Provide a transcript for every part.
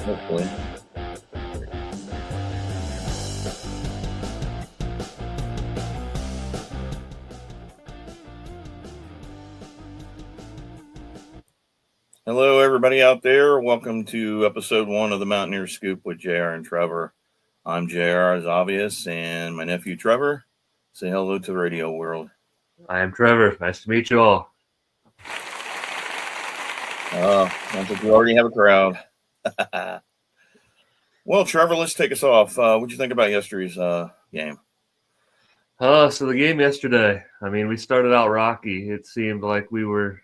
Hopefully. Hello, everybody out there. Welcome to episode 1 of the Mountaineer Scoop with JR and Trevor. I'm JR, as obvious, and my nephew Trevor. Say hello to the radio world. I am Trevor. Nice to meet you all. Sounds like we already have a crowd. Well, Trevor, let's take us off. What'd you think about yesterday's game? So the game yesterday, we started out rocky. It seemed like we were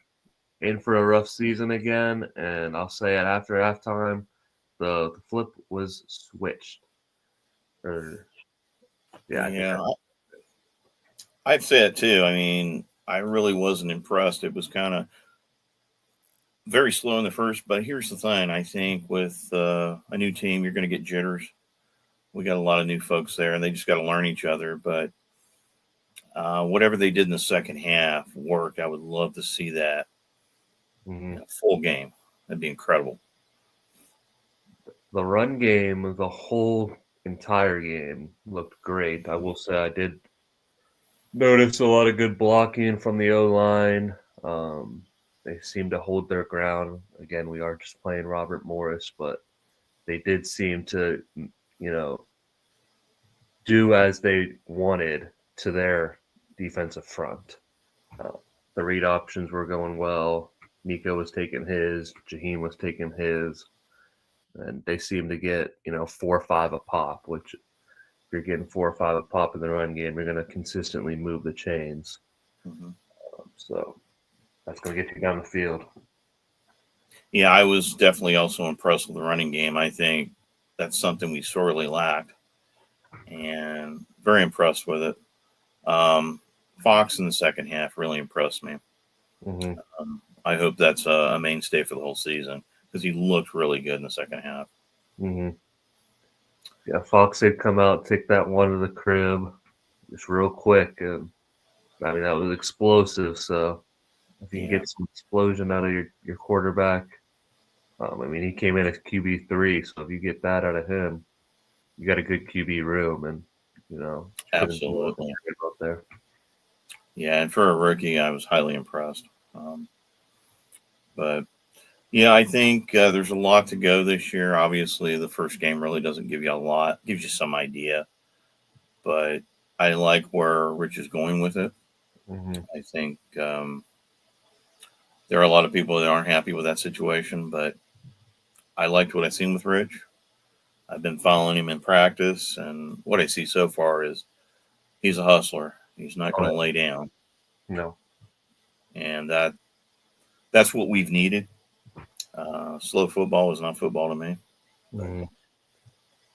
in for a rough season again, and I'll say it after halftime, the flip was switched. I think Yeah, I'd say it too. I really wasn't impressed. It was kind of very slow in the first, but here's the thing. I think with a new team, you're going to get jitters. We got a lot of new folks there, and they just got to learn each other. But whatever they did in the second half worked. I would love to see that full game. That'd be incredible. the run game, the whole entire game looked great. I will say I did notice a lot of good blocking from the O-line. They seem to hold their ground. Again, we are just playing Robert Morris, but they did seem to, do as they wanted to their defensive front. The read options were going well. Nico was taking his, Jaheim was taking his, and they seemed to get 4 or 5 a pop. Which, if you're getting 4 or 5 a pop in the run game, you're going to consistently move the chains. Mm-hmm. So that's going to get you down the field. Yeah, I was definitely also impressed with the running game. I think that's something we sorely lacked, and very impressed with it. Fox in the second half really impressed me. Mm-hmm. I hope that's a mainstay for the whole season because he looked really good in the second half. Mm-hmm. Yeah, Fox did come out, take that one to the crib just real quick. And that was explosive. So if you can get some explosion out of your quarterback, he came in as QB3. So if you get that out of him, you got a good QB room, and Absolutely out there. Yeah, and for a rookie, I was highly impressed. But yeah, I think there's a lot to go this year. Obviously, the first game really doesn't give you a lot; gives you some idea. But I like where Rich is going with it. Mm-hmm. I think there are a lot of people that aren't happy with that situation, but I liked what I've seen with Rich. I've been following him in practice, and what I see so far is he's a hustler. He's not going to lay down. No. And that's what we've needed. Slow football is not football to me. Mm-hmm.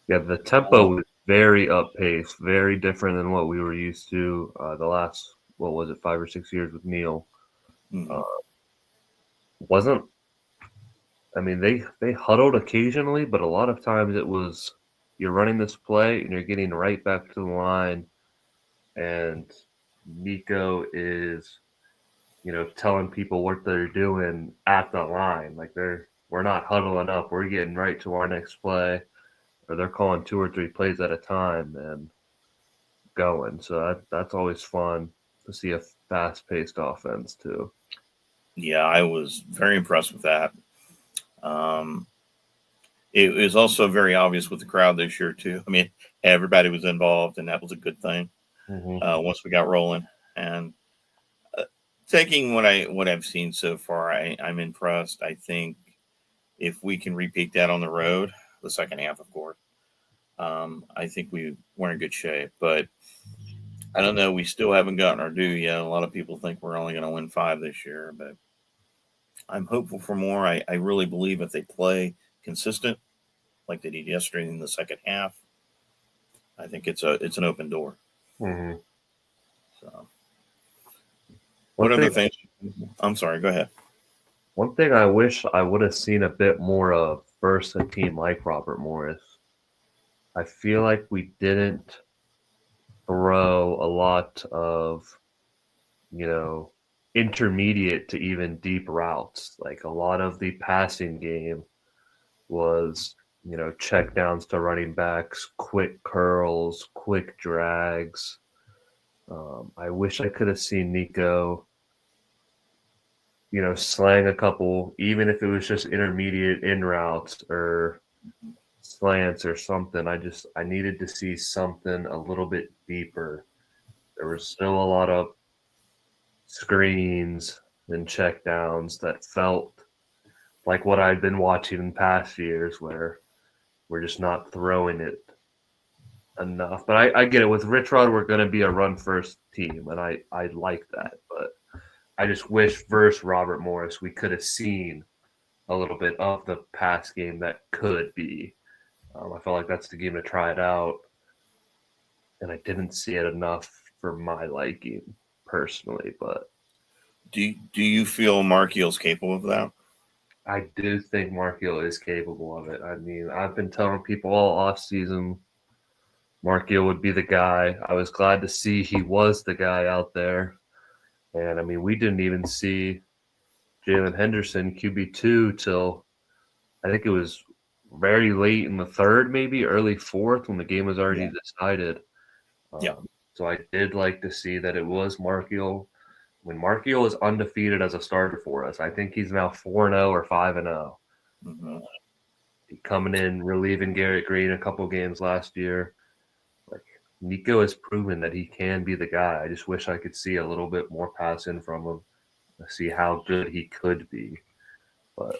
Yeah, the tempo was very up paced, very different than what we were used to the last, 5 or 6 years with Neil. Mm-hmm. Wasn't they huddled occasionally, but a lot of times it was you're running this play and you're getting right back to the line, and Nico is telling people what they're doing at the line. Like we're not huddling up, we're getting right to our next play, or they're calling 2 or 3 plays at a time and going. So that's always fun to see a fast paced offense too. Yeah, I was very impressed with that. It was also very obvious with the crowd this year too. Everybody was involved, and that was a good thing. Mm-hmm. Once we got rolling, and taking what I've seen so far, I'm impressed. I think if we can repeat that on the road, the second half, of course, I think we're in good shape. But I don't know. We still haven't gotten our due yet. A lot of people think we're only going to win 5 this year, but I'm hopeful for more. I really believe if they play consistent like they did yesterday in the second half, I think it's an open door. Mm-hmm. So, what other things? I'm sorry. Go ahead. One thing I wish I would have seen a bit more of versus a team like Robert Morris. I feel like we didn't throw a lot of, intermediate to even deep routes. Like a lot of the passing game was check downs to running backs, quick curls, quick drags. I wish I could have seen Nico, slang a couple, even if it was just intermediate in routes or slants or something. I needed to see something a little bit deeper. There was still a lot of screens and check downs that felt like what I'd been watching in past years where we're just not throwing it enough. But I get it. With Rich Rod, we're going to be a run first team, and I like that. But I just wish versus Robert Morris we could have seen a little bit of the pass game that could be. I felt like that's the game to try it out, and I didn't see it enough for my liking personally. But Do you feel Markiel's capable of that? I do think Markiel is capable of it. I mean, I've been telling people all off season Markiel would be the guy. I was glad to see he was the guy out there. And I mean, we didn't even see Jalen Henderson QB2 till I think it was very late in the third, maybe early fourth, when the game was already decided. Yeah. So I did like to see that it was Markiel. When Markiel is undefeated as a starter for us, I think he's now 4-0 or 5-0. Mm-hmm. Coming in, relieving Garrett Green a couple games last year. Like Nico has proven that he can be the guy. I just wish I could see a little bit more passing from him to see how good he could be. But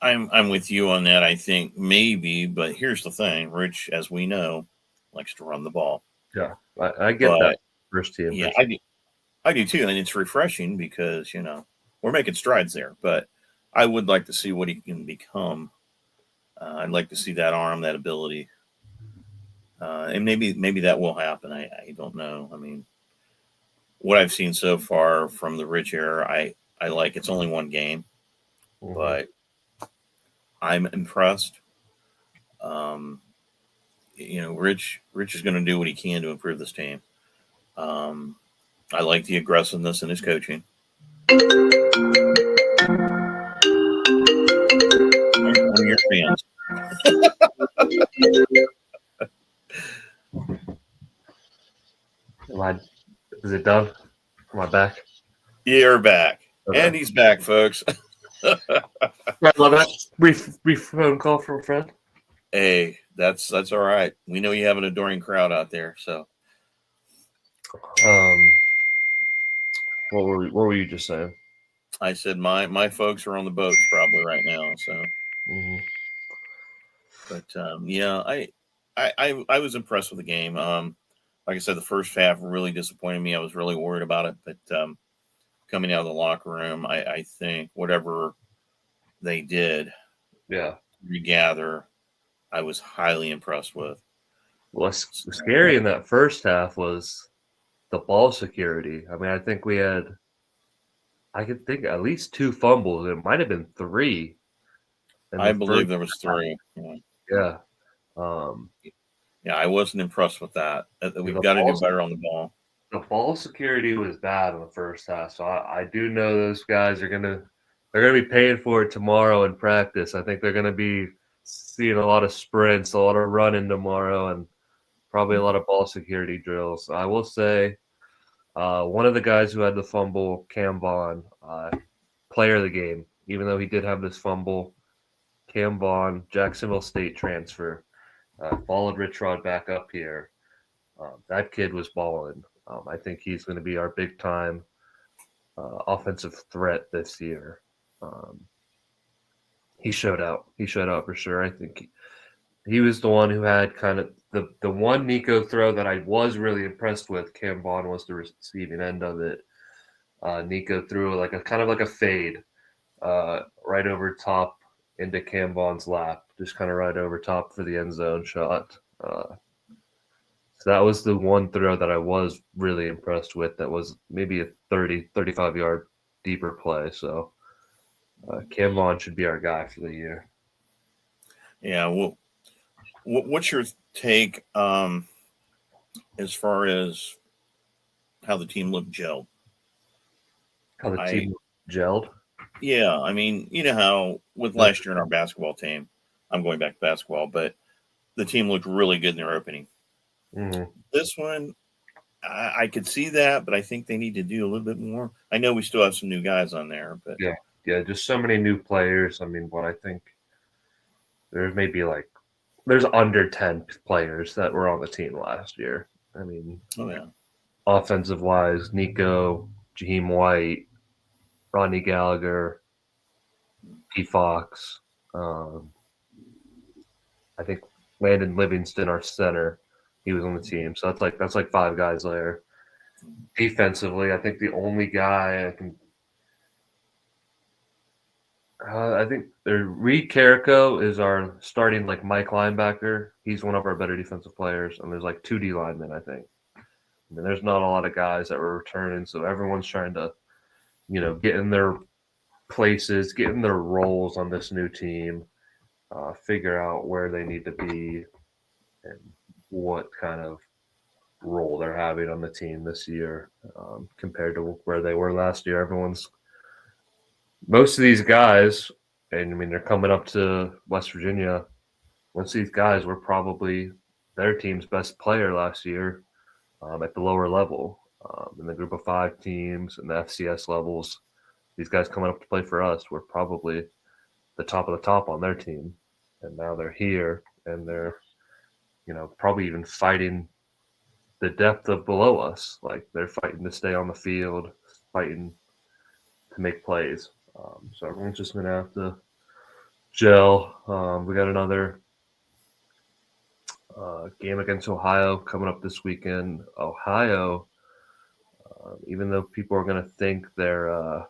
I'm with you on that. I think maybe, but here's the thing: Rich, as we know, likes to run the ball. yeah, I get But that first team. yeah, I do too, and it's refreshing because we're making strides there. But I would like to see what he can become. I'd like to see that arm, that ability, and maybe that will happen. I don't know. I mean, what I've seen so far from the Rich era, I like. It's only one game, but I'm impressed. Um, Rich is going to do what he can to improve this team. Um, I like the aggressiveness in his coaching. One of your fans. Is it done? Am I back? You're back. Okay. And he's back, folks. Right, love that. Brief phone call from a friend. Hey, that's all right. We know you have an adoring crowd out there. So, What were you just saying? I said my folks are on the boats probably right now. So, but yeah, I was impressed with the game. Like I said, the first half really disappointed me. I was really worried about it, but coming out of the locker room, I think whatever they did, regather, I was highly impressed with. What's scary in that first half was the ball security. I mean, I think I could think at least 2 fumbles. It might have been 3. I believe there was 3. Yeah. Yeah, I wasn't impressed with that. We've got to do better on the ball. The ball security was bad in the first half, so I do know those guys they're gonna be paying for it tomorrow in practice. I think they're gonna be seeing a lot of sprints, a lot of running tomorrow, and probably a lot of ball security drills. I will say, one of the guys who had the fumble, Cam Vaughn, player of the game, even though he did have this fumble. Cam Vaughn, Jacksonville State transfer, followed Rich Rod back up here. That kid was balling. I think he's going to be our big time offensive threat this year. He showed out. He showed out for sure. I think he was the one who had kind of the one Nico throw that I was really impressed with. Cam Vaughn was the receiving end of it. Nico threw like a kind of like a fade right over top into Cam Vaughn's lap, just kind of right over top for the end zone shot. So that was the one throw that I was really impressed with. That was maybe a 30, 35-yard deeper play. So Cam Vaughn should be our guy for the year. Yeah. Well, what's your take as far as how the team looked gelled? How the team gelled? Yeah. I mean, you know how with last year in our basketball team, I'm going back to basketball, but the team looked really good in their opening. Mm-hmm. This one, I could see that, but I think they need to do a little bit more. I know we still have some new guys on there, but Yeah, just so many new players. I mean, what I think there's maybe like there's under 10 players that were on the team last year. I mean, oh yeah, offensive wise, Nico, Jaheim White, Rodney Gallagher, P. Fox. Um, I think Landon Livingston, our center, he was on the team. So that's like five guys there. Defensively, I think the only guy I think Reed Carrico is our starting like Mike linebacker. He's one of our better defensive players, and there's like two D linemen. I think. I mean, there's not a lot of guys that were returning, so everyone's trying to, get in their places, get in their roles on this new team, figure out where they need to be, and what kind of role they're having on the team this year compared to where they were last year. Most of these guys, and I mean, they're coming up to West Virginia. Most of these guys were probably their team's best player last year at the lower level. In the group of five teams and the FCS levels, these guys coming up to play for us were probably the top of the top on their team. And now they're here and they're, probably even fighting the depth of below us. Like they're fighting to stay on the field, fighting to make plays. So everyone's just going to have to gel. We got another game against Ohio coming up this weekend. Ohio, even though people are going to think they're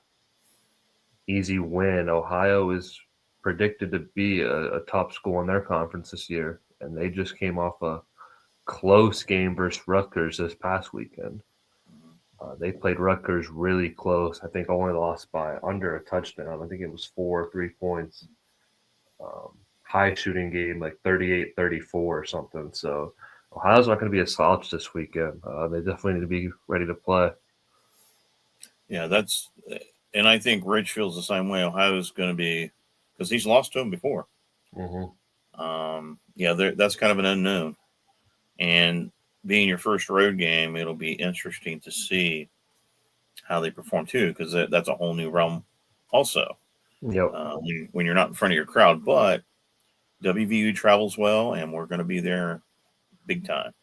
easy win, Ohio is predicted to be a top school in their conference this year, and they just came off a close game versus Rutgers this past weekend. They played Rutgers really close. I think only lost by under a touchdown. I think it was 4 or 3 points. High shooting game, like 38-34 or something. So Ohio's not going to be a slouch this weekend. They definitely need to be ready to play. yeah, and I think Rich feels the same way. Ohio's going to be because he's lost to him before. Yeah, that's kind of an unknown, and being your first road game, it'll be interesting to see how they perform too, because that's a whole new realm, also. Yep. When you're not in front of your crowd, but WVU travels well, and we're going to be there big time.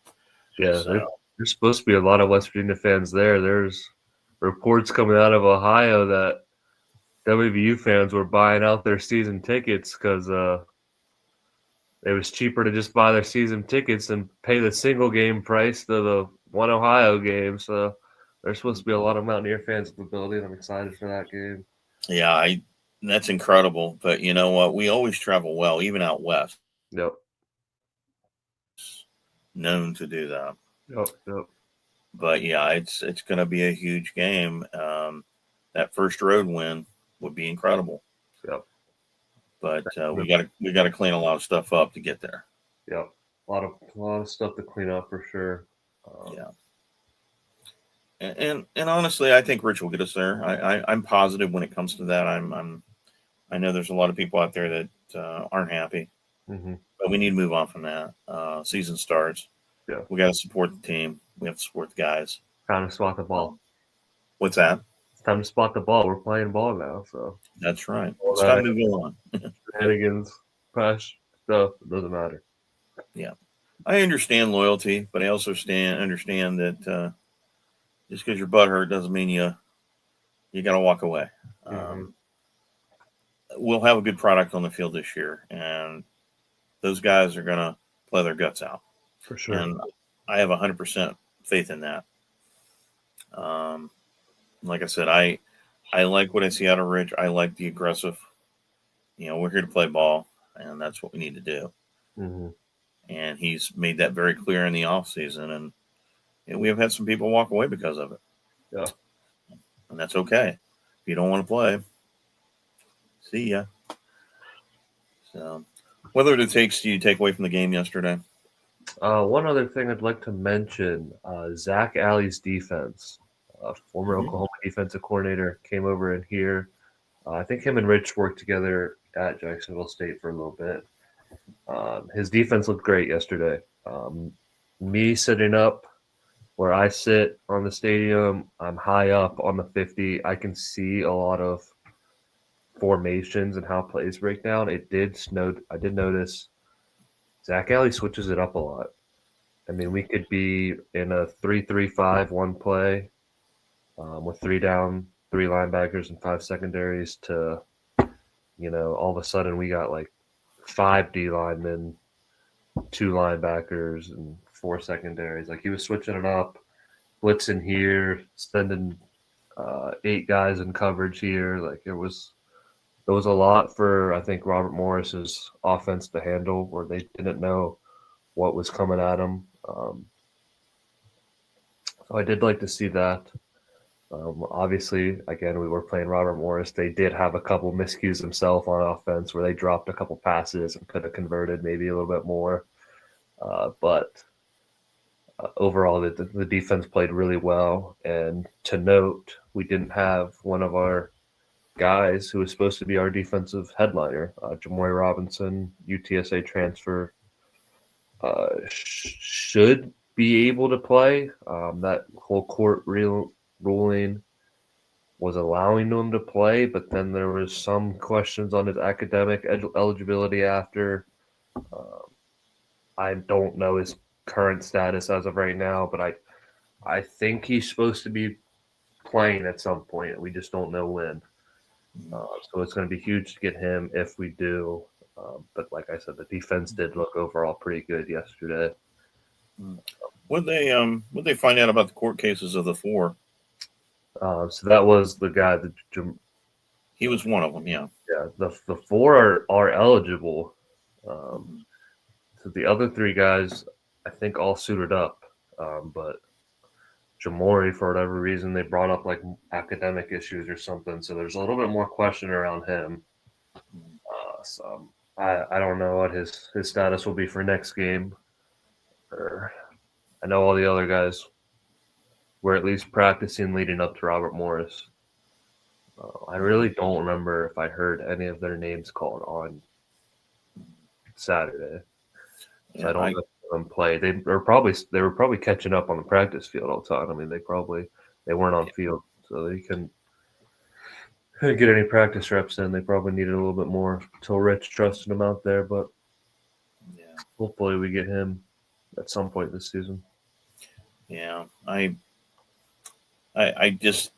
Yeah, So there's supposed to be a lot of West Virginia fans there. There's reports coming out of Ohio that WVU fans were buying out their season tickets because it was cheaper to just buy their season tickets and pay the single game price to the one Ohio game. So there's supposed to be a lot of Mountaineer fans at the building. I'm excited for that game. yeah, that's incredible. But you know what? We always travel well, even out west. Yep. Known to do that. Yep. But yeah, it's going to be a huge game. That first road win would be incredible. Yep. But we got to clean a lot of stuff up to get there. Yep. A lot of stuff to clean up for sure. Yeah. And honestly, I think Rich will get us there. I'm positive when it comes to that. I know there's a lot of people out there that aren't happy, but we need to move on from that. Season starts. Yeah. We got to support the team. We have to support the guys. Time to spot the ball. What's that? It's time to spot the ball. We're playing ball now, so that's right. It's time to move on. Shenanigans, crash stuff, it doesn't matter. Yeah, I understand loyalty, but I also understand that just because your butt hurt doesn't mean you got to walk away. We'll have a good product on the field this year, and those guys are going to play their guts out. For sure. And I have 100% faith in that. Like I said, I like what I see out of Rich. I like the aggressive. We're here to play ball, and that's what we need to do. And he's made that very clear in the offseason, and we have had some people walk away because of it. Yeah. And that's okay. If you don't want to play, see ya. So, what other takes do you take away from the game yesterday? One other thing I'd like to mention, Zach Alley's defense. Former Oklahoma defensive coordinator came over in here. I think him and Rich worked together at Jacksonville State for a little bit. His defense looked great yesterday. Me sitting up where I sit on the stadium, I'm high up on the 50. I can see a lot of formations and how plays break down. It did snow. I did notice Zach Alley switches it up a lot. I mean, we could be in a 3-3-5 one play with 3 down, 3 linebackers, and 5 secondaries to, all of a sudden we got like 5 D linemen, 2 linebackers, and 4 secondaries. Like he was switching it up, blitzing here, sending 8 guys in coverage here. Like there was a lot for I think Robert Morris's offense to handle, where they didn't know what was coming at them. So I did like to see that. Obviously, again, we were playing Robert Morris. They did have a couple miscues themselves on offense where they dropped a couple passes and could have converted maybe a little bit more. But overall, the defense played really well. And to note, we didn't have one of our guys who was supposed to be our defensive headliner, Jamori Robinson, UTSA transfer, should be able to play. That whole court ruling was allowing him to play, but then there was some questions on his academic eligibility after. I don't know his current status as of right now, but I think he's supposed to be playing at some point. We just don't know when. So it's going to be huge to get him if we do. But like I said, the defense did look overall pretty good yesterday. Would they find out about the court cases of the 4? So that was the guy that He was one of them. Yeah. Yeah, the 4 are eligible. So the other 3 guys, I think, all suited up. But Jamori, for whatever reason, they brought up like academic issues or something. So there's a little bit more question around him. So I don't know what his status will be for next game. I know all the other guys were at least practicing leading up to Robert Morris. I really don't remember if I heard any of their names called on Saturday. So Yeah, I don't know if them play. They were probably catching up on the practice field all the time. I mean, they weren't on field, so they couldn't get any practice reps in. They probably needed a little bit more until Rich trusted him out there. But hopefully we get him at some point this season. Yeah, I just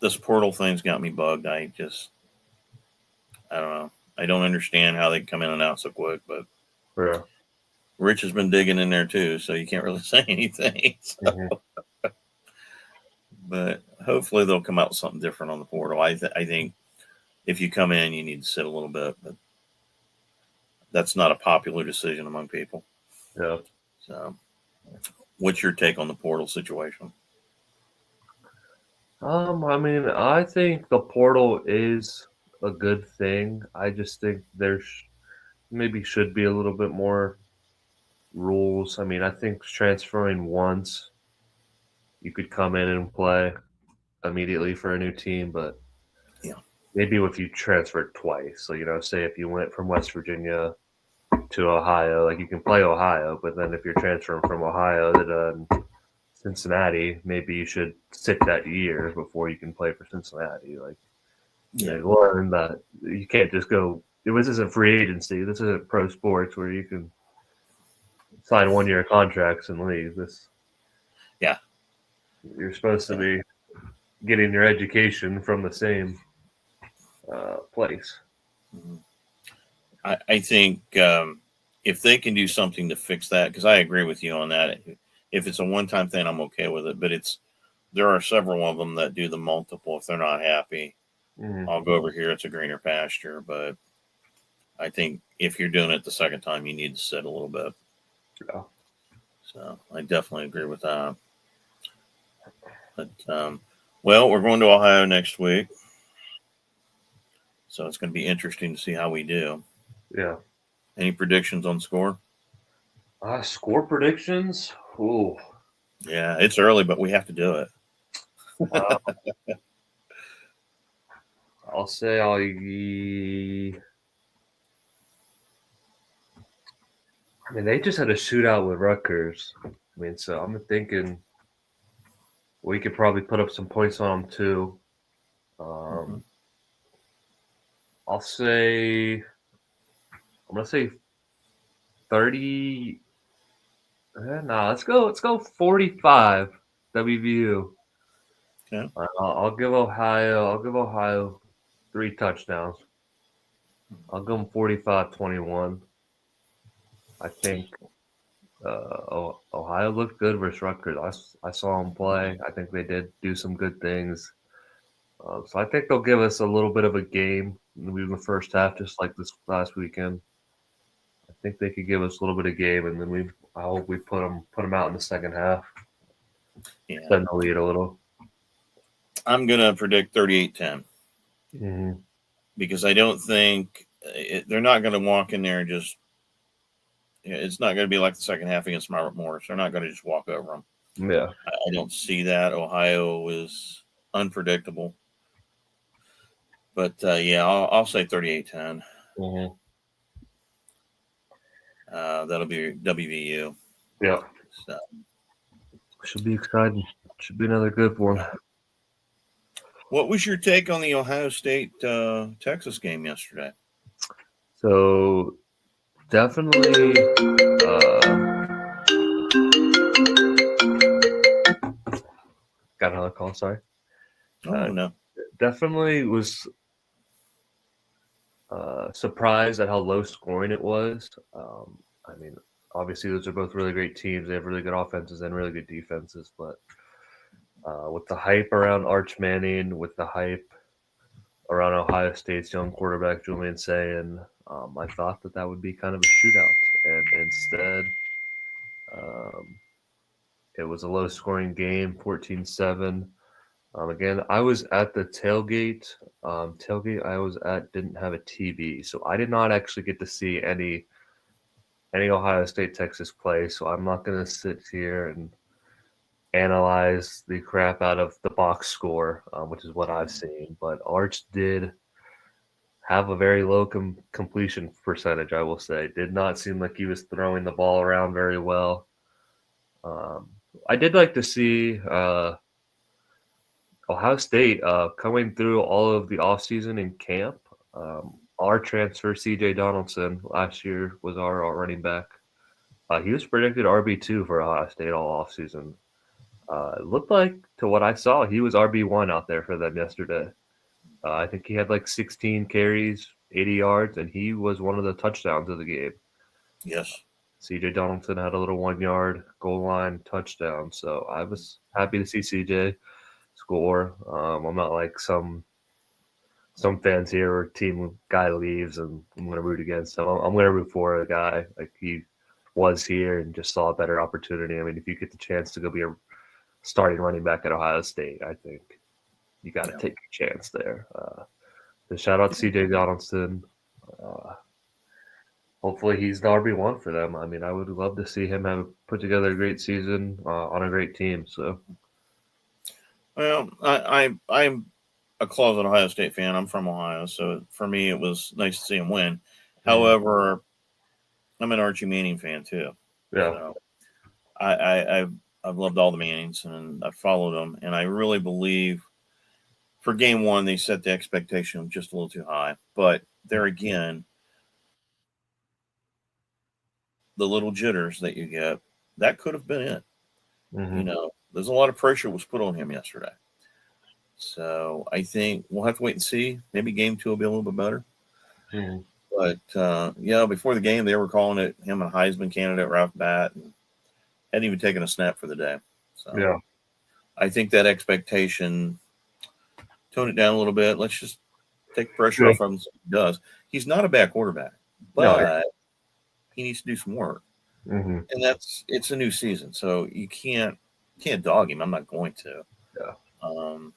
this portal thing's got me bugged. I don't know. I don't understand how they come in and out so quick, but Yeah. Rich has been digging in there too, so you can't really say anything. So. Mm-hmm. But hopefully they'll come out with something different on the portal. I think if you come in, you need to sit a little bit, but that's not a popular decision among people. Yeah. So, what's your take on the portal situation? I mean, I think the portal is a good thing. I just think there maybe should be a little bit more rules. I mean, I think transferring once, you could come in and play immediately for a new team, but maybe if you transferred twice. So, say if you went from West Virginia to Ohio, like you can play Ohio, but then if you're transferring from Ohio to Cincinnati, maybe you should sit that year before you can play for Cincinnati. Like, learn that you can't just go. This isn't free agency. This isn't pro sports where you can sign 1-year contracts and leave. You're supposed to be getting your education from the same place. I think if they can do something to fix that, because I agree with you on that. If it's a one-time thing, I'm okay with it. But there are several of them that do the multiple. If they're not happy, I'll go over here. It's a greener pasture. But I think if you're doing it the second time, you need to sit a little bit. Yeah. So I definitely agree with that. But well, we're going to Ohio next week, so it's going to be interesting to see how we do. Yeah. Any predictions on score? Score predictions? Ooh. Yeah, it's early, but we have to do it. I'll say I mean, they just had a shootout with Rutgers. I mean, so I'm thinking we could probably put up some points on them too. Mm-hmm. Um, I'll say I'm gonna say 30. Nah, let's go 45 WVU. Okay. I'll give Ohio. I'll give Ohio 3 touchdowns. I'll give them 45-21. I think Ohio looked good versus Rutgers. I saw them play. I think they did do some good things. So I think they'll give us a little bit of a game in the first half, just like this last weekend. I think they could give us a little bit of game, and then I hope we put them out in the second half, Yeah. extend the lead a little. I'm going to predict 38-10 Mm-hmm. because I don't think they're not going to walk in there and just, it's not going to be like the second half against Margaret Morris. They're not going to just walk over them. Yeah. I don't see that. Ohio is unpredictable. But yeah, I'll say 38-10. Mm-hmm. That'll be WVU. Yeah. So, Should be exciting. Should be another good one. what was your take on the Ohio State Texas game yesterday? So definitely. Got another call. Sorry. Oh no. Definitely was surprised at how low scoring it was. I mean, obviously those are both really great teams. They have really good offenses and really good defenses. But with the hype around Arch Manning, with the hype around Ohio State's young quarterback Julian Sayin, I thought that would be kind of a shootout, and instead, um, it was a low scoring game, 14-7. Again, I was at the tailgate. Tailgate I was at didn't have a TV, so I did not actually get to see any Ohio State Texas play. So I'm not going to sit here and analyze the crap out of the box score, which is what I've seen. But Arch did have a very low completion percentage. I will say, did not seem like he was throwing the ball around very well. Um, I did like to see. Ohio State coming through all of the offseason in camp. Our transfer, CJ Donaldson, last year was our running back. He was predicted RB2 for Ohio State all offseason. It looked like, to what I saw, he was RB1 out there for them yesterday. I think he had like 16 carries, 80 yards, and he was one of the touchdowns of the game. Yes. CJ Donaldson had a little 1 yard goal line touchdown. So I was happy to see CJ score. I'm not like some fans here where team guy leaves and I'm going to root against him. I'm going to root for a guy like he was here and just saw a better opportunity. I mean, if you get the chance to go be a starting running back at Ohio State, I think you got to Yeah. take your chance there. So shout out to CJ Donaldson. Uh, Hopefully he's the RB1 for them. I mean, I would love to see him have put together a great season on a great team. So Well, I'm a closet Ohio State fan. I'm from Ohio, so for me it was nice to see him win. mm, However, I'm an Archie Manning fan too. yeah, So I've loved all the Mannings and I've followed them, and I really believe for game one they set the expectation just a little too high. But there again, the little jitters that you get, that could have been it. mm-hmm, There's a lot of pressure was put on him yesterday. So I think we'll have to wait and see. Maybe game two will be a little bit better. mm-hmm. But yeah, before the game, they were calling it him a Heisman candidate right off the bat, and hadn't even taken a snap for the day. So Yeah, I think that expectation, tone it down a little bit. Let's just take pressure yeah. off him. So he does. He's not a bad quarterback, No, but he needs to do some work. mm-hmm, And it's a new season, so you can't dog him. I'm not going to. yeah, Um,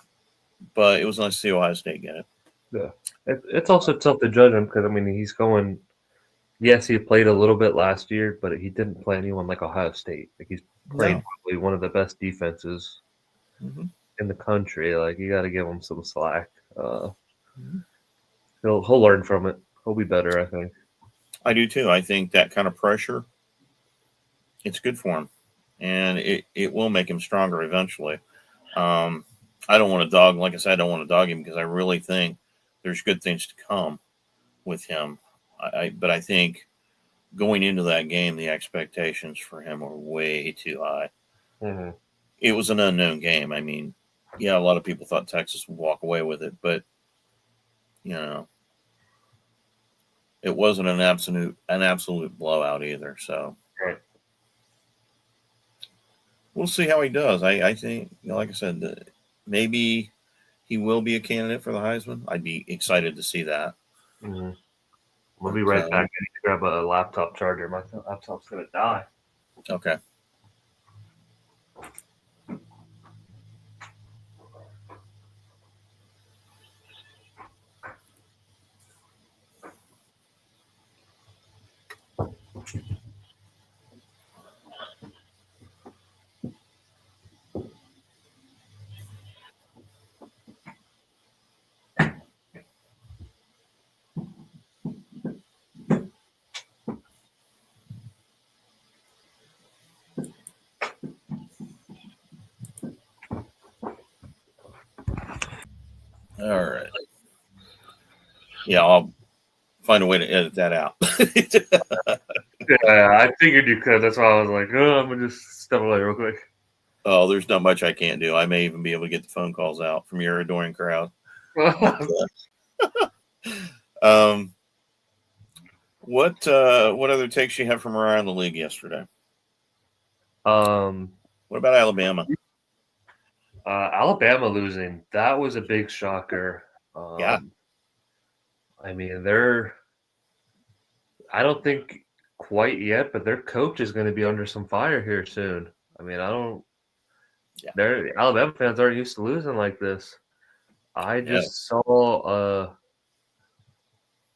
but it was nice to see Ohio State get it. yeah. It's also tough to judge him because I mean he's going. Yes, he played a little bit last year, but he didn't play anyone like Ohio State. Like he's playing No. probably one of the best defenses Mm-hmm. in the country. Like you got to give him some slack. Mm-hmm. He'll learn from it. He'll be better, I think. I do too. I think that kind of pressure it's good for him, and it will make him stronger eventually. Um, I don't want to dog, like I said, I don't want to dog him because I really think there's good things to come with him. But I think going into that game, the expectations for him were way too high. Mm-hmm. It was an unknown game. I mean, yeah, a lot of people thought Texas would walk away with it, but you know, it wasn't an absolute blowout either. So Right. we'll see how he does. I think, like I said, maybe he will be a candidate for the Heisman. I'd be excited to see that. Mm-hmm. We'll But be right back. I need to grab a laptop charger. My laptop's gonna die. okay, all right. Yeah, I'll find a way to edit that out. Yeah, I figured you could. That's why I was like, oh, I'm gonna just step away real quick. Oh, there's not much I can't do. I may even be able to get the phone calls out from your adoring crowd. But um, what other takes you have from around the league yesterday? um, What about Alabama? Alabama losing, that was a big shocker. Yeah, Um, I mean, I don't think quite yet, but their coach is going to be under some fire here soon. I mean, I don't, yeah, Alabama fans aren't used to losing like this. I yeah. just saw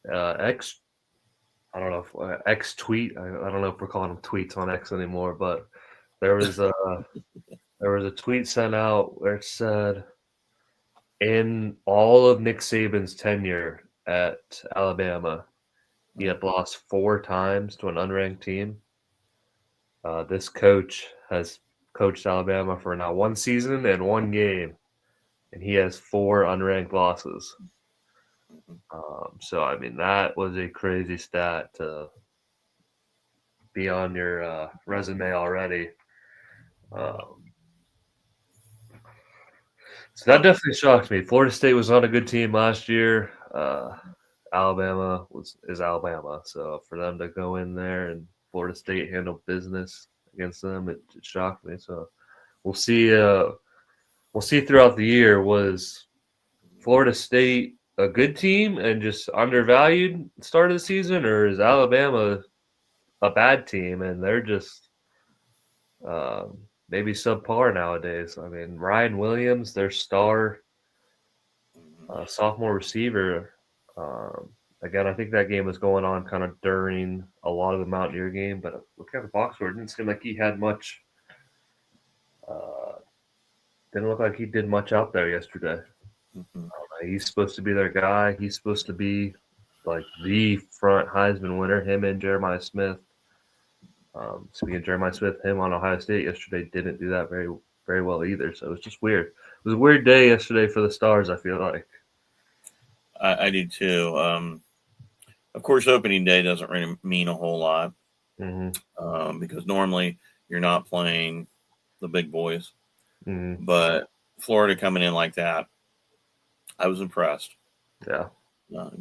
X, I don't know, X tweet. I don't know if we're calling them tweets on X anymore, but there was a, there was a tweet sent out where it said, in all of Nick Saban's tenure at Alabama, he had lost 4 times to an unranked team. This coach has coached Alabama for now 1 season and 1 game, and he has 4 unranked losses. So, I mean, that was a crazy stat to be on your resume already. Um, so that definitely shocked me. Florida State was on a good team last year. Alabama is Alabama, so for them to go in there and Florida State handle business against them, it shocked me. So we'll see. We'll see throughout the year. Was Florida State a good team and just undervalued start of the season, or is Alabama a bad team and they're just maybe subpar nowadays? I mean, Ryan Williams, their star sophomore receiver. Um, Again, I think that game was going on kind of during a lot of the Mountaineer game, but looking at the box score, it didn't seem like he had much. Uh, didn't look like he did much out there yesterday. Mhm. He's supposed to be their guy. He's supposed to be like the front Heisman winner. Him and Jeremiah Smith. Speaking of Jeremiah Smith, him on Ohio State yesterday didn't do that very well either. So it was just weird. It was a weird day yesterday for the Stars. I feel like. I do too. Of course, opening day doesn't really mean a whole lot Mm-hmm. because normally you're not playing the big boys. Mm-hmm. But Florida coming in like that, I was impressed. Yeah. Uh,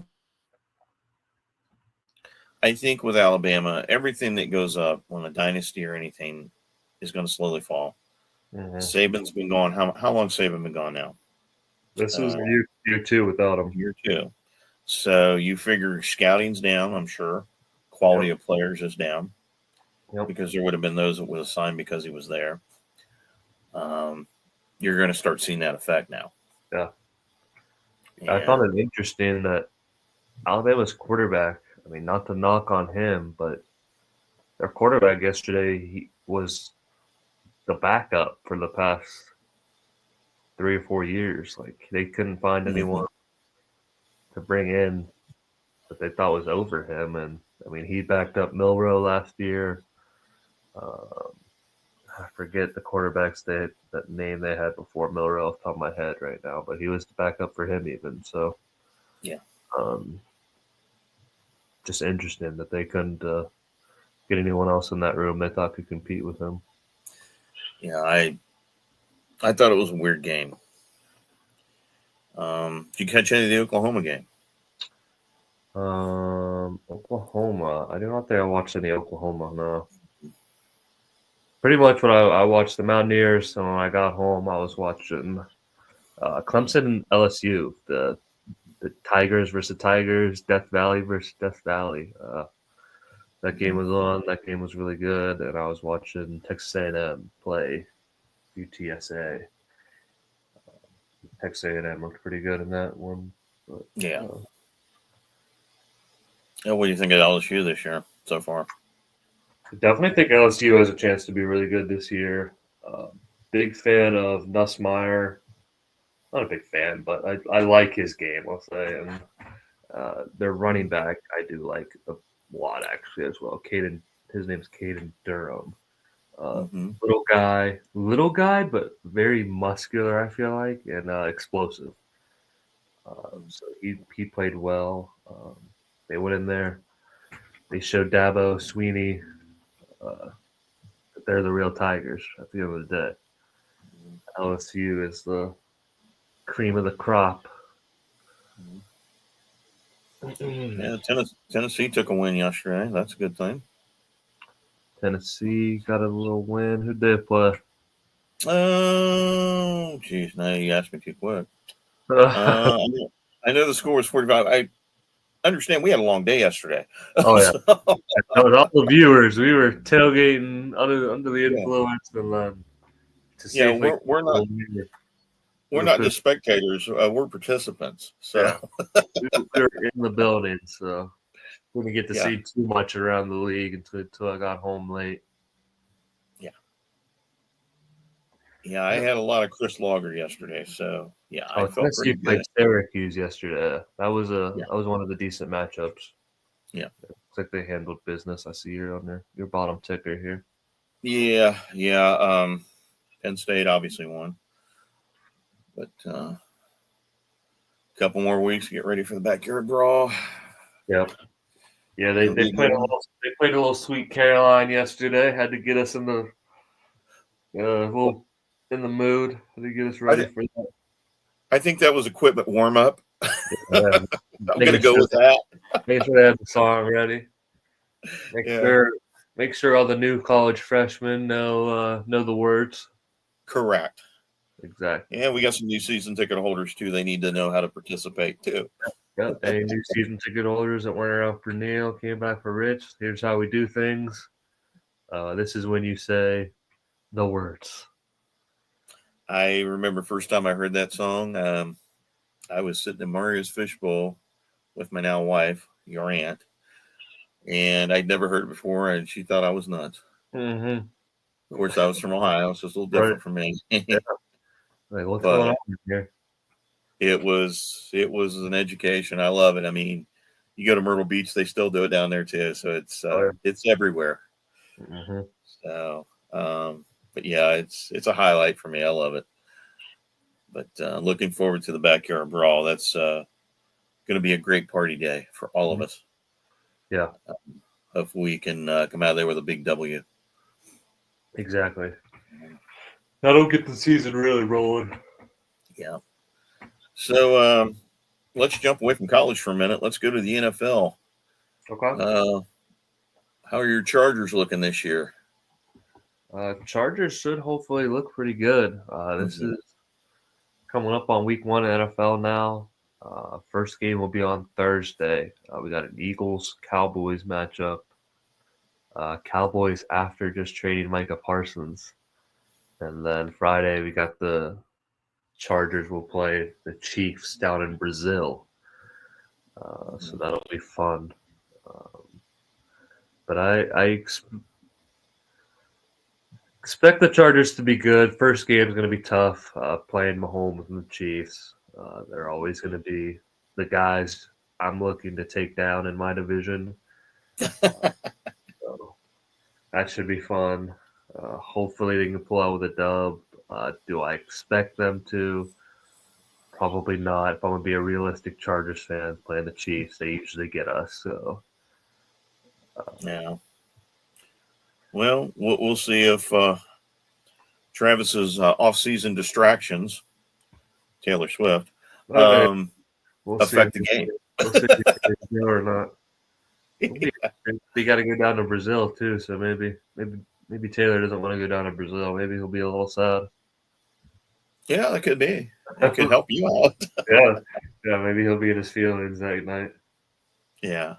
I think with Alabama, everything that goes up on a dynasty or anything is going to slowly fall. Mm-hmm. Saban's been gone. How long Saban been gone now? This was Uh, year 2 without him. year two. So you figure scouting's down. I'm sure Yep. quality of players is down Yep. because there would have been those that would have signed because he was there. Um, you're going to start seeing that effect now. Yeah. I And found it interesting that Alabama's quarterback. I mean, not to knock on him, but their quarterback yesterday he was the backup for the past 3 or 4 years. Like they couldn't find mhm, anyone to bring in that they thought was over him. And I mean, he backed up Milrow last year. Um, I forget the quarterback's that name they had before Miller off the top of my head right now, but he was the backup for him even. So Yeah. um, just interesting that they couldn't get anyone else in that room they thought could compete with him. Yeah. I thought it was a weird game. Did you catch any of the Oklahoma game? Oklahoma. I do not think I watched any Oklahoma. No. Pretty much when I watched the Mountaineers, and when I got home, I was watching Clemson and LSU, the Tigers versus Tigers, Death Valley versus Death Valley. That game Mhm. was on. That game was really good, and I was watching Texas A&M play UTSA. Texas A&M looked pretty good in that one. But, Yeah. uh, What do you think of LSU this year so far? I definitely think LSU has a chance to be really good this year. Big fan of Nussmeier. Not a big fan, but I like his game, I'll say. And their running back, I do like a lot actually as well. His name's Caden Durham. Uh, Mm-hmm. little guy, but very muscular. I feel like and explosive. So he played well. They went in there. They showed Dabo Sweeney uh, that they're the real Tigers at the end of the day. LSU is the cream of the crop. Yeah, Tennessee took a win yesterday. That's a good thing. Tennessee got a little win. Who'd they play? Oh, geez, now you asked me too quick. Oh Uh, I know the score was 45. I understand we had a long day yesterday. yeah, So, that was all the viewers. We were tailgating under the yeah, influence, and to yeah, safely. we're not just spectators. We're participants. So, Yeah, we were in the building, so we didn't get to yeah, see too much around the league until I got home late. yeah, yeah. I had a lot of Chris Logger yesterday. So, yeah, I Oh, felt Tennessee pretty played good. Syracuse yesterday. Yeah, That was one of the decent matchups. yeah, Looks like they handled business. I see you're on your bottom ticker here. yeah, yeah. Penn State obviously won, but a couple more weeks to get ready for the backyard brawl. Yep. Yeah, It'll be a good one. they played a little Sweet Caroline yesterday. Had to get us Well, little in the mood. Had to get us I, ready th- for that. I think that was equipment warm up. Yeah, I'm going to go with that. making sure they had the song ready. Make Yeah, sure make sure all the new college freshmen know the words. correct. Exactly. And we got some new season ticket holders too. They need to know how to participate too. Yep. Any new season ticket holders that weren't around for Neil came back for Rich. Here's how we do things. This is when you say the words. I remember first time I heard that song. I was sitting in Mario's Fishbowl with my now wife, your aunt, and I'd never heard it before, and she thought I was nuts. Mm-hmm. Of course, I was from Ohio, so it's a little Right. different for me. Yeah. Like what's going But on here? it was an education. I love it. I mean, you go to Myrtle Beach, they still do it down there too. So Oh, it's everywhere. yeah. Mm-hmm. So, but yeah, it's a highlight for me. I love it. But looking forward to the backyard brawl. That's going to be a great party day for all of us. Yeah. Hopefully, we can come out of there with a big W. Exactly. That'll get the season really rolling. Yeah. So let's jump away from college for a minute. Let's go to the NFL. Okay. Uh, how are your Chargers looking this year? Chargers should hopefully look pretty good. This Mhm. is coming up on week one in NFL now. First game will be on Thursday. We got an Eagles Cowboys matchup. Cowboys after just trading Micah Parsons. And then Friday we got the Chargers will play the Chiefs down in Brazil. So that'll be fun. Um, but expect the Chargers to be good. First game is going to be tough. Playing Mahomes and the Chiefs, they're always going to be the guys I'm looking to take down in my division. So That should be fun. Hopefully they can pull out with a dub. Do I expect them to? Probably not. If I'm gonna be a realistic Chargers fan playing the Chiefs, they usually get us. So Yeah. Well, we'll see if Travis's off-season distractions, Taylor Swift, okay, um, we'll see. affect the game. We'll see if they do or not. We got to go down to Brazil too, so maybe Taylor doesn't want to go down to Brazil. Maybe he'll be a little sad. Yeah, that could be. It could help you out. Yeah, yeah. Maybe he'll be in his feelings that night. Yeah.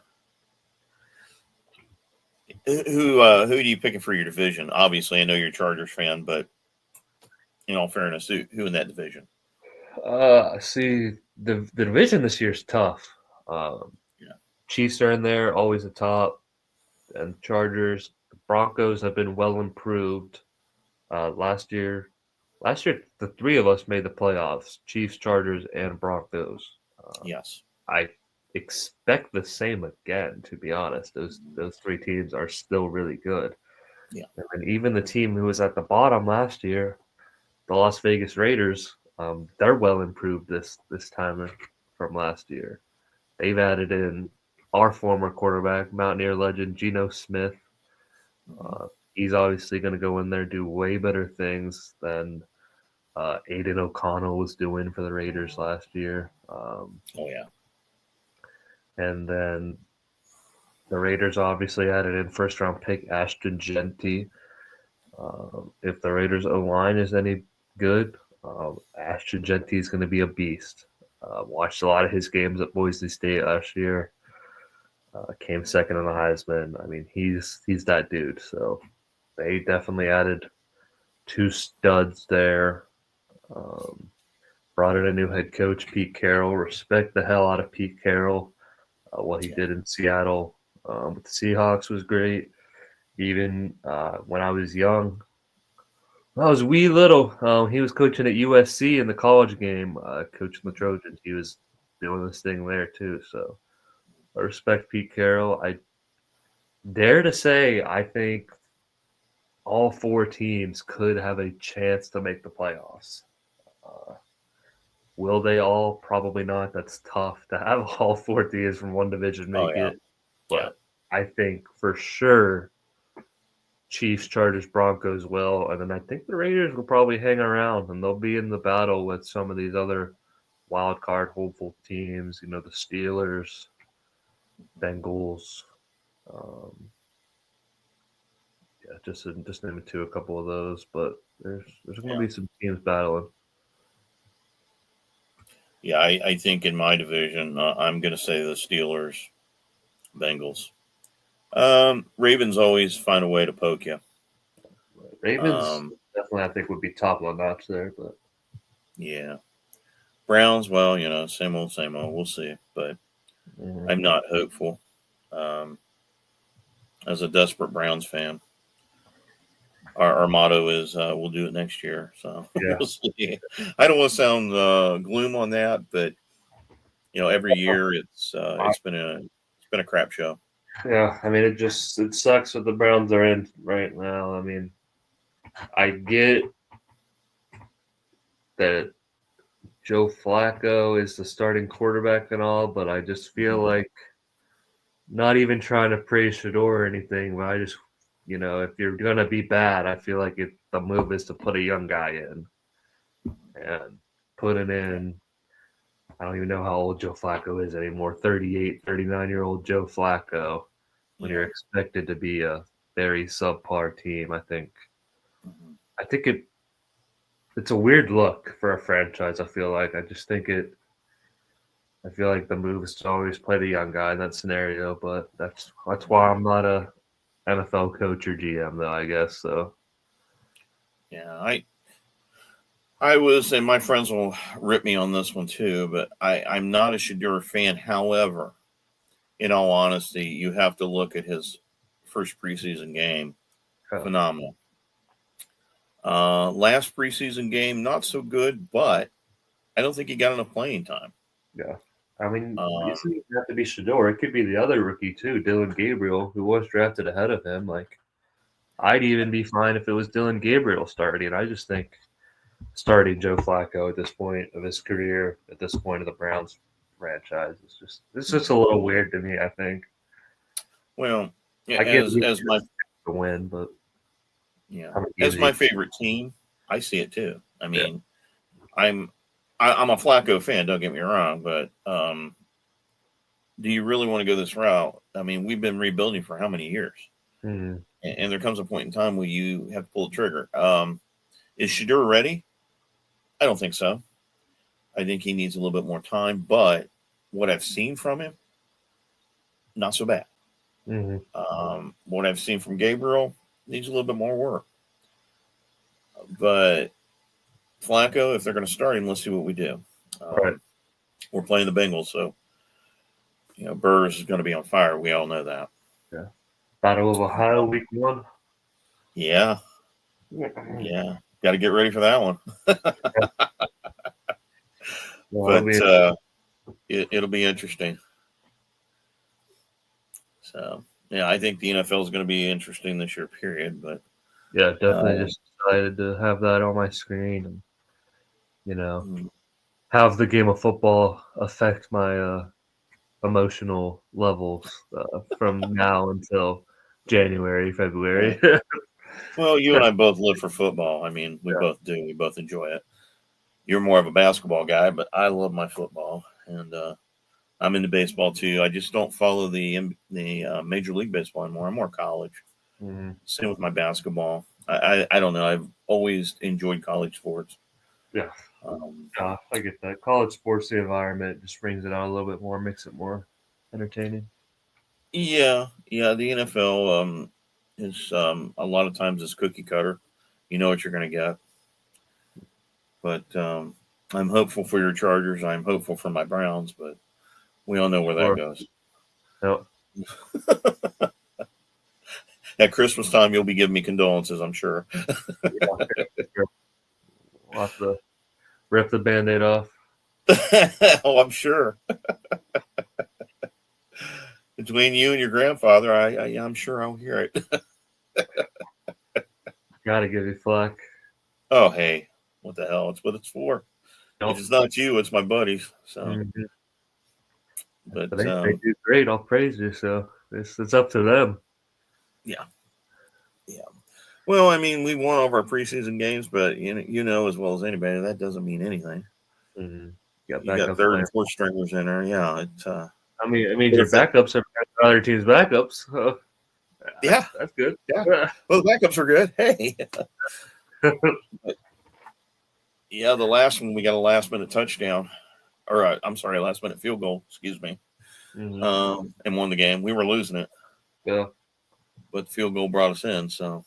Who do you picking for your division? Obviously, I know you're a Chargers fan, but in all fairness, who in that division? See, the division this year is tough. Um, Yeah. Chiefs are in there, always the top, and Chargers. The Broncos have been well improved. Last year the three of us made the playoffs: Chiefs, Chargers, and Broncos. Yes. I expect the same again. To be honest, those three teams are still really good. Yeah. And even the team who was at the bottom last year, the Las Vegas Raiders, they're well improved this time from last year. They've added in our former quarterback, Mountaineer legend Geno Smith. Mm-hmm. He's obviously going to go in there do way better things than Aiden O'Connell was doing for the Raiders last year. Oh yeah. And then the Raiders obviously added in first round pick Ashton Genty. If the Raiders O line is any good, Ashton Genty is going to be a beast. Watched a lot of his games at Boise State last year. Came second in the Heisman. I mean, he's that dude. So they definitely added two studs there. Um, Brought in a new head coach, Pete Carroll. Respect the hell out of Pete Carroll. What he Yeah. did in Seattle with the Seahawks was great. Even when I was young, when I was wee little, he was coaching at USC in the college game, coaching the Trojans. He was doing this thing there too. So I respect Pete Carroll. I dare to say I think all four teams could have a chance to make the playoffs. Uh, will they all? Probably not. That's tough to have all four teams from one division Oh make yeah. it. Yeah. But I think for sure Chiefs, Chargers, Broncos will, and then I think the Raiders will probably hang around and they'll be in the battle with some of these other wild card hopeful teams. You know, the Steelers, Bengals. Um, yeah, just name a couple of those, but there's going to Yeah. be some teams battling. Yeah. I think in my division, I'm going to say the Steelers, Bengals. Ravens always find a way to poke you. Ravens Um, definitely I think would be top of the notch there, but yeah. Browns, well, same old, same old. We'll see, but mhm. I'm not hopeful. Um, as a desperate Browns fan, our motto is we'll do it next year. So Yeah, we'll see. I don't want to sound gloom on that, but every year it's been a crap show. yeah. I mean, it sucks what the Browns are in right now. I mean, I get that Joe Flacco is the starting quarterback and all, but I just feel Mhm. like not even trying to praise Shador or anything, but I just, if you're gonna be bad, I feel like the move is to put a young guy in and putting Yeah, in. I don't even know how old Joe Flacco is anymore. 38, 39-year-old Joe Flacco. When you're yeah. expected to be a very subpar team, I think. Mhm. I think it's a weird look for a franchise. I feel like I just think it. I feel like the move is to always play the young guy in that scenario, but that's why I'm not a NFL coach or GM though, I guess. So Yeah, I was, and my friends will rip me on this one too, but I'm not a Shadur fan. However, in all honesty, you have to look at his first preseason game. uh, Phenomenal. Last preseason game, not so good, but I don't think he got enough playing time. yeah. I mean, it Um, doesn't have to be Shador. It could be the other rookie too, Dylan Gabriel, who was drafted ahead of him. Like I'd even be fine if it was Dylan Gabriel starting. I just think starting Joe Flacco at this point of his career, at this point of the Browns franchise, it's just a little weird to me. I think Well, yeah, I get as my to win, but yeah, how many games as he, my favorite team, I see it too. I yeah, mean, I'm I'm a Flacco fan. Don't get me wrong, but do you really want to go this route? I mean, we've been rebuilding for how many years? mm, And there comes a point in time where you have to pull the trigger. Is Shadur ready? I don't think so. I think he needs a little bit more time, but what I've seen from him, not so bad. mm, What I've seen from Gabriel needs a little bit more work. But Flacco, if they're going to start him, let's see what we do. right, We're playing the Bengals, so Burrs is going to be on fire. We all know that. yeah. Battle of Ohio, week 1. Yeah, yeah. Got to get ready for that one. Well, it'll But be it'll be interesting. So yeah, I think the NFL is going to be interesting this year. Period. But yeah, definitely uh, just excited to have that on my screen and mm, have the game of football affect my emotional levels from now until January, yeah. February. Well, you and I both live for football. I mean, we Yeah. both do. We both enjoy it. You're more of a basketball guy, but I love my football, and I'm into baseball too. I just don't follow the Major League Baseball anymore. I'm more college. Mhm. Same with my basketball. I don't know. I've always enjoyed college sports. Yeah. Um, I get that. College sports, the environment just brings it out a little bit more, makes it more entertaining. yeah, yeah. The NFL is a lot of times it's cookie cutter. You know what you're going to get, but I'm hopeful for your Chargers. I'm hopeful for my Browns, but we all know where that Sure. goes. Yep. At Christmas time, you'll be giving me condolences. I'm sure. Yeah. Sure. We'll have to rip the band-aid off. Oh, I'm sure. Between you and your grandfather, I'm sure I'll hear it. Gotta give you flack. Oh, hey, what the hell? It's what it's for. If Nope. it's not you, it's my buddies. So, Mhm. But but they do great. I'll praise you. So it's up to them. yeah, yeah. Well, I mean, we won all of our preseason games, but you know as well as anybody that doesn't mean anything. Mhm. Got You got backups third playing. and fourth stringers in there. Yeah, it's I mean, it means but your if that, backups are better than other teams' backups. So yeah, that's good. yeah. Well, the backups are good. Hey, but yeah, the last one we got a last minute touchdown, or I'm sorry, last minute field goal. Excuse me. Mhm. And won the game. We were losing it, Yeah, but the field goal brought us in. So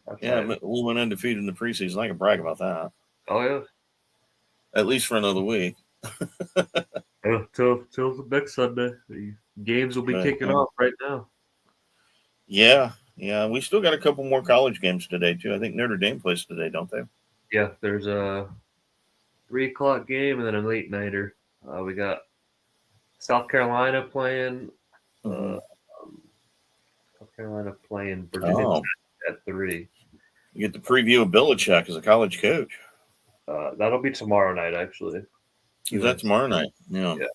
that's yeah, nice. we went undefeated in the preseason. I can brag about that. Oh yeah. At least for another week. Till the next Sunday, the games will be But kicking off right now. yeah, yeah, we still got a couple more college games today too. I think Notre Dame plays today, don't they? Yeah, there's a 3 o'clock game and then a late nighter. We got South Carolina playing. Mm-hmm. Uh, um, South Carolina playing Virginia Oh, Tech at 3. you get the preview of Belichick as a college coach. That'll be tomorrow night, actually. Is that UNC. tomorrow night? Yeah, Yeah,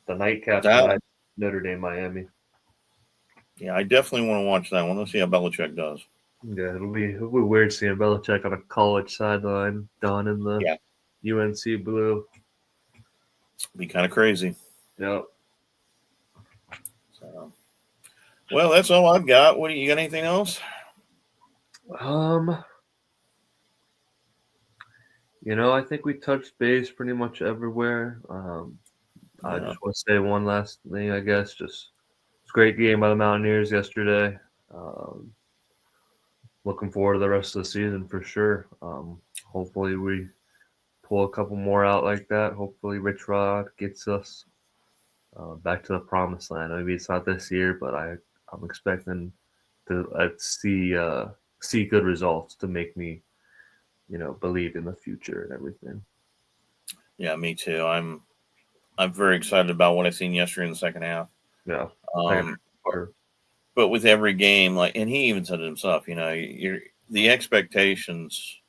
the nightcap that. tonight. Notre Dame, Miami. Yeah, I definitely want to watch that one. Let's see how Belichick does. Yeah, it'll be weird seeing Belichick on a college sideline, donning the Yeah, UNC blue. be kind of crazy. Yep. So, well, that's all I've got. What do you got? Anything else? Um, I think we touched base pretty much everywhere. I Yeah, just want to say one last thing, I guess. Just it's a great game by the Mountaineers yesterday. Um, Looking forward to the rest of the season for sure. Hopefully we pull a couple more out like that. Hopefully Rich Rod gets us back to the promised land. Maybe it's not this year, but I'm expecting to see good results to make me believe in the future and everything. yeah, me too. I'm very excited about what I seen yesterday in the second half. Yeah, second Um, quarter. but with every game, like, and he even said it himself, you're the expectations,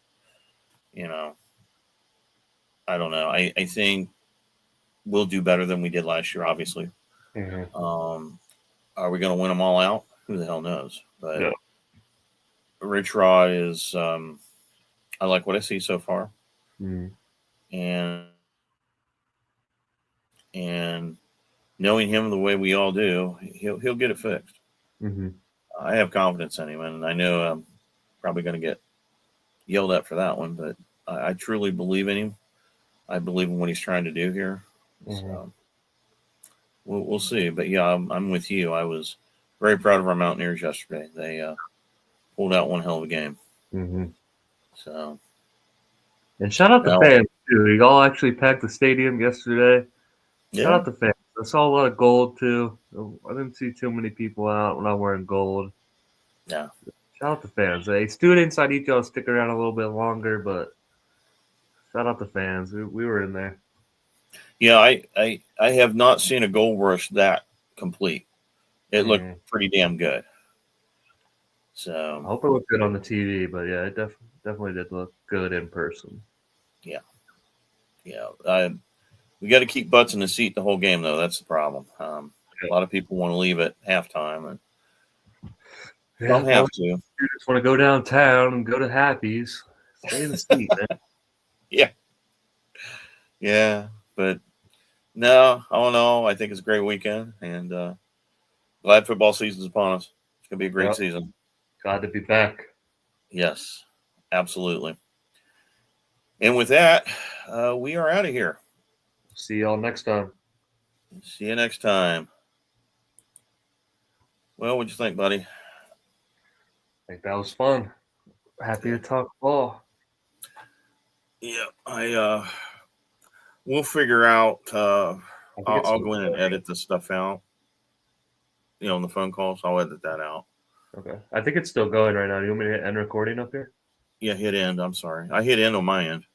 you know, I don't know. I think we'll do better than we did last year, obviously. Mm-hmm. Are we going to win them all out? Who the hell knows? But Yeah. Rich Rod is, I like what I see so far. Mm-hmm. And knowing him the way we all do, he'll get it fixed. Mm-hmm. I have confidence in him, and I know I'm probably going to get yelled at for that one, but I truly believe in him. I believe in what he's trying to do here. Mm-hmm. So we'll see. But yeah, I'm with you. I was very proud of our Mountaineers yesterday. They pulled out one hell of a game. Mm-hmm. So And shout out the now, fans too. You all actually packed the stadium yesterday. Shout yeah, out the fans. I saw a lot of gold too. I didn't see too many people out when I'm wearing gold. yeah, Shout out the fans. Hey, students, I need y'all to stick around a little bit longer, but shout out the fans. We were in there. yeah. I have not seen a gold rush that complete. It looked Mm. pretty damn good. I So hope it looked good on the TV, but yeah, it definitely did look good in person. yeah, yeah. We got to keep butts in the seat the whole game, though. That's the problem. A lot of people want to leave at halftime, and Yeah, some all have to. the students want to go downtown and go to Happy's. Stay in the seat, man. Yeah, yeah. But no, I don't know. I think it's a great weekend, and glad football season's upon us. It's gonna be a great Yep. season. Glad to be back. Yes, absolutely. And with that, we are out of here. See y'all next time. See you next time. Well, what'd you think, buddy? I think that was fun. Happy Yeah, to talk ball. yeah. We'll figure out. I think it's I'll still go in and going. edit this stuff out. On the phone calls, I'll edit that out. Okay. I think it's still going right now. Do you want me to hit end recording up here? Yeah, hit end. I'm sorry. I hit end on my end.